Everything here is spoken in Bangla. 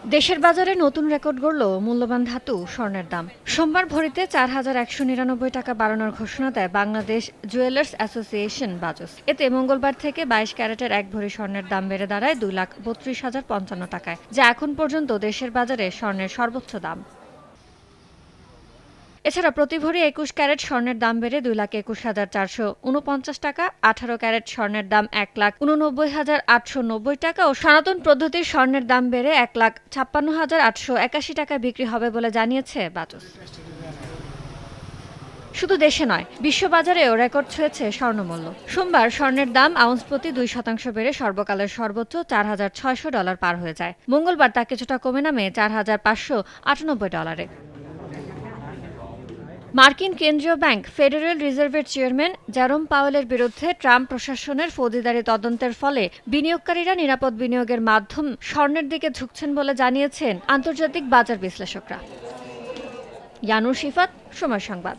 দেশের বাজারে নতুন রেকর্ড গড়ল মূল্যবান ধাতু স্বর্ণের দাম। সোমবার ভরিতে ৪,১৯৯ টাকা বাড়ানোর ঘোষণা দেয় বাংলাদেশ জুয়েলার্স অ্যাসোসিয়েশন বাজস। এতে মঙ্গলবার থেকে ২২ ক্যারেটের এক ভরি স্বর্ণের দাম বেড়ে দাঁড়ায় ২,৩২,০৫৫ টাকায়, যা এখন পর্যন্ত দেশের বাজারে স্বর্ণের সর্বোচ্চ দাম। এছাড়া প্রতি ভরি ২১ ক্যারেট স্বর্ণের দাম বেড়ে ২,২১,৪৪৯ টাকা, ১৮ ক্যারেট স্বর্ণের দাম ১,৮৯,৮৯০ টাকা ও সনাতন পদ্ধতির স্বর্ণের দাম বেড়ে ১,৫৬,৮৮১ টাকায় বিক্রি হবে বলে জানিয়েছে বাজস। শুধু দেশে নয়, বিশ্ববাজারেও রেকর্ড ছুঁয়েছে স্বর্ণমূল্য। সোমবার স্বর্ণের দাম আউন্স প্রতি ২% বেড়ে সর্বকালের সর্বোচ্চ $৪,৬০০ পার হয়ে যায়। মঙ্গলবার তা কিছুটা কমে নামে $৪,৫৯৮ মার্কিন কেন্দ্রীয় ব্যাংক ফেডারেল রিজার্ভের চেয়ারম্যান জেরোম পাওয়েলের বিরুদ্ধে ট্রাম্প প্রশাসনের ফৌজদারি তদন্তের ফলে বিনিয়োগকারীরা নিরাপদ বিনিয়োগের মাধ্যম স্বর্ণের দিকে ঝুঁকছেন বলে জানিয়েছেন আন্তর্জাতিক বাজার বিশ্লেষকরা। ইয়ানুর শিফাত, সময় সংবাদ।